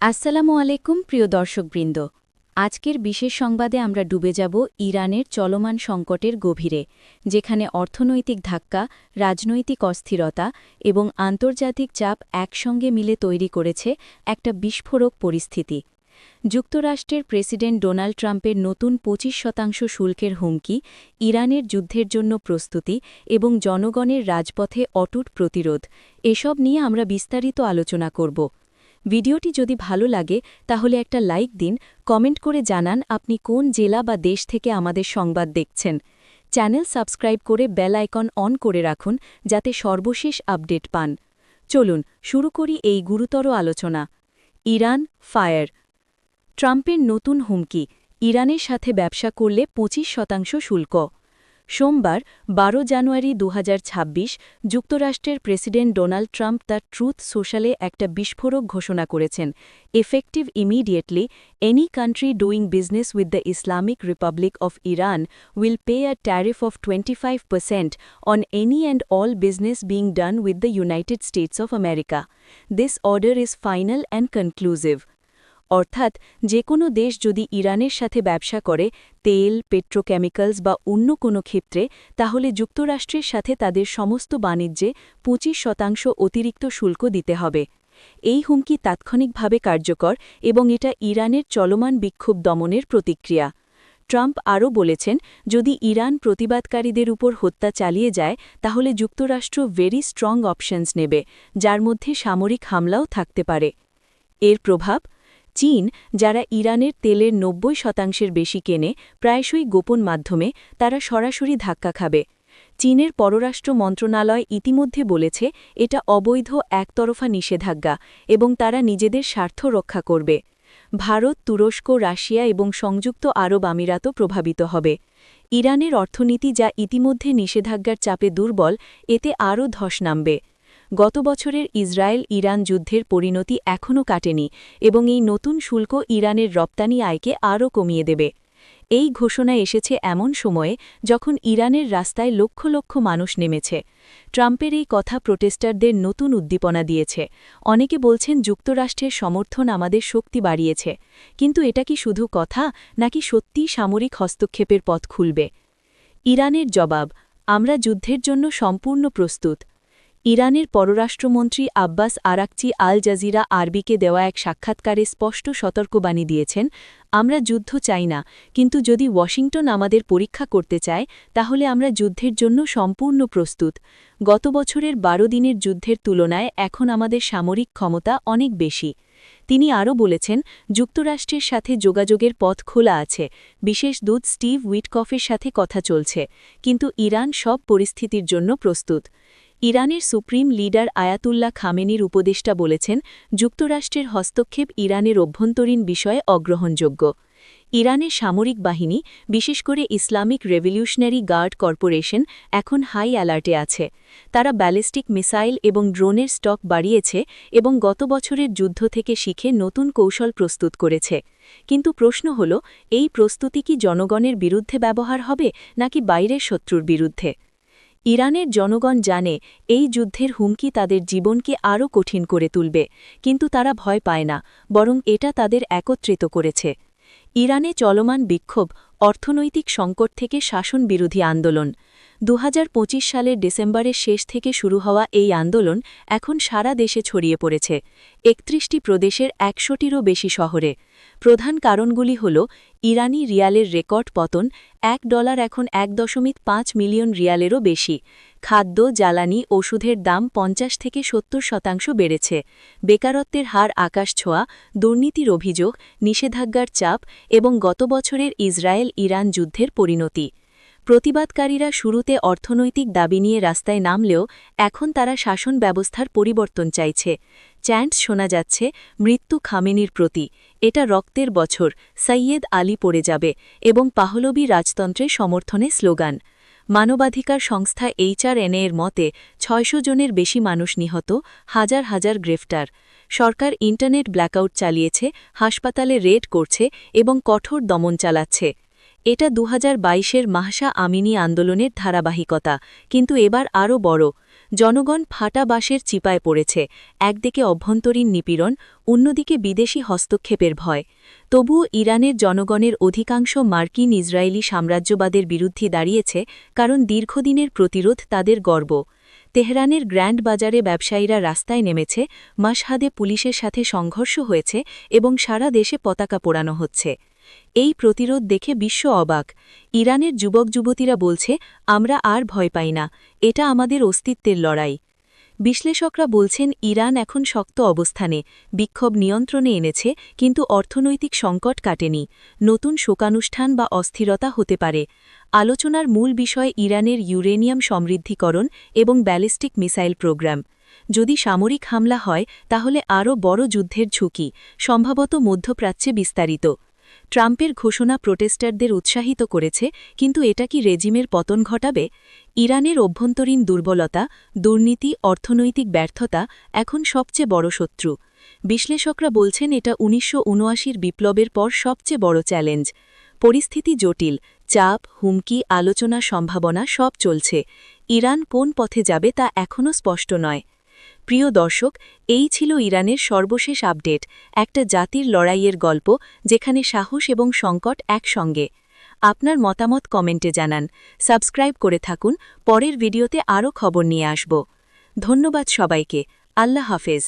আসসালামু আলাইকুম প্রিয় দর্শকবৃন্দ। আজকের বিশেষ সংবাদে আমরা ডুবে যাব ইরানের চলমান সংকটের গভীরে, যেখানে অর্থনৈতিক ধাক্কা, রাজনৈতিক অস্থিরতা এবং আন্তর্জাতিক চাপ একসঙ্গে মিলে তৈরি করেছে একটা বিস্ফোরক পরিস্থিতি। যুক্তরাষ্ট্রের প্রেসিডেন্ট ডোনাল্ড ট্রাম্পের নতুন ২৫% শুল্কের হুমকি, ইরানের যুদ্ধের জন্য প্রস্তুতি এবং জনগণের রাজপথে অটুট প্রতিরোধ, এসব নিয়ে আমরা বিস্তারিত আলোচনা করব। ভিডিওটি যদি ভালো লাগে তাহলে একটা লাইক দিন, কমেন্ট করে জানান আপনি কোন জেলা বা দেশ থেকে আমাদের সংবাদ দেখছেন। চ্যানেল সাবস্ক্রাইব করে বেল আইকন অন করে রাখুন যাতে সর্বশেষ আপডেট পান। চলুন শুরু করি এই গুরুতর আলোচনা। Iran fire. ট্রাম্পের নতুন হুমকি, ইরানের সাথে ব্যবসা করলে ২৫% শুল্ক। সোমবার ১২ জানুয়ারি ২০২৬ যুক্তরাষ্ট্রের প্রেসিডেন্ট ডোনাল্ড ট্রাম্প তার ট্রুথ সোশ্যালে একটা বিস্ফোরক ঘোষণা করেছেন। Effective immediately, any country doing business with the Islamic Republic of Iran will pay a tariff of 25% on any and all business being done with the United states of America. This order is final and conclusive. অর্থাৎ যে কোনো দেশ যদি ইরানের সাথে ব্যবসা করে, তেল, পেট্রোকেমিক্যালস বা অন্য কোনো ক্ষেত্রে, তাহলে যুক্তরাষ্ট্রের সাথে তাদের সমস্ত বাণিজ্যে ২৫% অতিরিক্ত শুল্ক দিতে হবে। এই হুমকি তাৎক্ষণিকভাবে কার্যকর এবং এটা ইরানের চলমান বিক্ষোভ দমনের প্রতিক্রিয়া। ট্রাম্প আরও বলেছেন, যদি ইরান প্রতিবাদকারীদের উপর হত্যা চালিয়ে যায় তাহলে যুক্তরাষ্ট্র ভেরি স্ট্রং অপশনস নেবে, যার মধ্যে সামরিক হামলাও থাকতে পারে। এর প্রভাব, চীন, যারা ইরানের তেলের ৯০% বেশি কেনে, প্রায়শই গোপন মাধ্যমে, তারা সরাসরি ধাক্কা খাবে। চীনের পররাষ্ট্র মন্ত্রণালয় ইতিমধ্যে বলেছে এটা অবৈধ একতরফা নিষেধাজ্ঞা এবং তারা নিজেদের স্বার্থ রক্ষা করবে। ভারত, তুরস্ক, রাশিয়া এবং সংযুক্ত আরব আমিরাতও প্রভাবিত হবে। ইরানের অর্থনীতি, যা ইতিমধ্যে নিষেধাজ্ঞার চাপে দুর্বল, এতে আরও ধস নামবে। গত বছরের ইসরায়েল-ইরান যুদ্ধের পরিণতি এখনও কাটেনি এবং এই নতুন শুল্ক ইরানের রপ্তানি আয়কে আরও কমিয়ে দেবে। এই ঘোষণা এসেছে এমন সময়ে যখন ইরানের রাস্তায় লক্ষ লক্ষ মানুষ নেমেছে। ট্রাম্পের এই কথা প্রোটেস্টারদের নতুন উদ্দীপনা দিয়েছে। অনেকে বলছেন যুক্তরাষ্ট্রের সমর্থন আমাদের শক্তি বাড়িয়েছে, কিন্তু এটা কি শুধু কথা, নাকি সত্যিই সামরিক হস্তক্ষেপের পথ খুলবে? ইরানের জবাব, আমরা যুদ্ধের জন্য সম্পূর্ণ প্রস্তুত। ইরানের পররাষ্ট্রমন্ত্রী আব্বাস আরাকচি আল জাজিরা আরবিকে দেওয়া এক সাক্ষাৎকারে স্পষ্ট সতর্কবাণী দিয়েছেন, আমরা যুদ্ধ চাই না, কিন্তু যদি ওয়াশিংটন আমাদের পরীক্ষা করতে চায় তাহলে আমরা যুদ্ধের জন্য সম্পূর্ণ প্রস্তুত। গত বছরের ১২ দিনের যুদ্ধের তুলনায় এখন আমাদের সামরিক ক্ষমতা অনেক বেশি। তিনি আরও বলেছেন, যুক্তরাষ্ট্রের সাথে যোগাযোগের পথ খোলা আছে, বিশেষ দূত স্টিভ উইটকফের সাথে কথা চলছে, কিন্তু ইরান সব পরিস্থিতির জন্য প্রস্তুত। ইরানের সুপ্রিম লিডার আয়াতুল্লাহ খামেনির উপদেষ্টা বলেছেন, যুক্তরাষ্ট্রের হস্তক্ষেপ ইরানের অভ্যন্তরীণ বিষয়ে অগ্রহণযোগ্য। ইরানের সামরিক বাহিনী, বিশেষ করে ইসলামিক রেভলিউশনারি গার্ড কর্পোরেশন, এখন হাই অ্যালার্টে আছে। তারা ব্যালিস্টিক মিসাইল এবং ড্রোনের স্টক বাড়িয়েছে এবং গত বছরের যুদ্ধ থেকে শিখে নতুন কৌশল প্রস্তুত করেছে। কিন্তু প্রশ্ন হল, এই প্রস্তুতি কি জনগণের বিরুদ্ধে ব্যবহার হবে নাকি বাইরের শত্রুর বিরুদ্ধে? ইরানের জনগণ জানে এই যুদ্ধের হুমকি তাদের জীবনকে আরও কঠিন করে তুলবে, কিন্তু তারা ভয় পায় না, বরং এটা তাদের একত্রিত করেছে। ইরানে চলমান বিক্ষোভ, অর্থনৈতিক সংকট থেকে শাসন বিরোধী আন্দোলন। ২০২৫ সালের ডিসেম্বরের শেষ থেকে শুরু হওয়া এই আন্দোলন এখন সারা দেশে ছড়িয়ে পড়েছে, ৩১টি প্রদেশের ১০০টিরও বেশি শহরে। প্রধান কারণগুলি হল, ইরানি রিয়ালের রেকর্ড পতন, $1 এখন ১.৫ মিলিয়ন রিয়ালেরও বেশি। খাদ্য, জ্বালানি, ওষুধের দাম ৫০ থেকে ৭০% বেড়েছে। বেকারত্বের হার আকাশ ছোঁয়া, দুর্নীতির অভিযোগ, নিষেধাজ্ঞার চাপ এবং গত বছরের ইসরায়েল-ইরান যুদ্ধের পরিণতি। প্রতিবাদকারীরা শুরুতে অর্থনৈতিক দাবি নিয়ে রাস্তায় নামলেও এখন তারা শাসন ব্যবস্থার পরিবর্তন চাইছে। চ্যান্টস শোনা যাচ্ছে, মৃত্যু খামেনির প্রতি, এটা রক্তের বছর, সৈয়দ আলী পড়ে যাবে, এবং পাহলবি রাজতন্ত্রের সমর্থনে স্লোগান। মানবাধিকার সংস্থা HRNA এর মতে ৬০০ জনের বেশি মানুষ নিহত, হাজার হাজার গ্রেফতার। সরকার ইন্টারনেট ব্ল্যাকআউট চালিয়েছে, হাসপাতালে রেড করছে এবং কঠোর দমন চালাচ্ছে। এটা ২০২২-এর মাহসা আমিনি আন্দোলনের ধারাবাহিকতা, কিন্তু এবার আরও বড়। জনগণ ফাটা বাঁশের চিপায় পড়েছে, একদিকে অভ্যন্তরীণ নিপীড়ন, অন্যদিকে বিদেশি হস্তক্ষেপের ভয়। তবুও ইরানের জনগণের অধিকাংশ মার্কিন ইসরায়েলি সাম্রাজ্যবাদের বিরুদ্ধে দাঁড়িয়েছে, কারণ দীর্ঘদিনের প্রতিরোধ তাদের গর্ব। তেহরানের গ্র্যান্ড বাজারে ব্যবসায়ীরা রাস্তায় নেমেছে, মাশহাদে পুলিশের সাথে সংঘর্ষ হয়েছে এবং সারা দেশে পতাকা পোড়ানো হচ্ছে। এই প্রতিরোধ দেখে বিশ্ব অবাক। ইরানের যুবক যুবতীরা বলছে, আমরা আর ভয় পাই না, এটা আমাদের অস্তিত্বের লড়াই। বিশ্লেষকরা বলছেন, ইরান এখন শক্ত অবস্থানে, বিক্ষোভ নিয়ন্ত্রণে এনেছে, কিন্তু অর্থনৈতিক সংকট কাটেনি। নতুন শোকানুষ্ঠান বা অস্থিরতা হতে পারে। আলোচনার মূল বিষয় ইরানের ইউরেনিয়াম সমৃদ্ধিকরণ এবং ব্যালিস্টিক মিসাইল প্রোগ্রাম। যদি সামরিক হামলা হয় তাহলে আরও বড় যুদ্ধের ঝুঁকি, সম্ভবত মধ্যপ্রাচ্যে বিস্তারিত। ট্রাম্পের ঘোষণা প্রোটেস্টারদের উৎসাহিত করেছে, কিন্তু এটা কি রেজিমের পতন ঘটাবে? ইরানের অভ্যন্তরীণ দুর্বলতা, দুর্নীতি, অর্থনৈতিক ব্যর্থতা এখন সবচেয়ে বড় শত্রু। বিশ্লেষকরা বলছেন এটা ১৯৭৯ বিপ্লবের পর সবচেয়ে বড় চ্যালেঞ্জ। পরিস্থিতি জটিল, চাপ, হুমকি, আলোচনা, সম্ভাবনা সব চলছে। ইরান কোন পথে যাবে তা এখনও স্পষ্ট নয়। প্রিয় দর্শক, এই ছিল ইরানের সর্বশেষ আপডেট, একটা জাতির লড়াইয়ের গল্প, যেখানে সাহস এবং সংকট একসঙ্গে। আপনার মতামত কমেন্টে জানান, সাবস্ক্রাইব করে থাকুন, পরের ভিডিওতে আরও খবর নিয়ে আসব। ধন্যবাদ সবাইকে, আল্লাহ হাফেজ।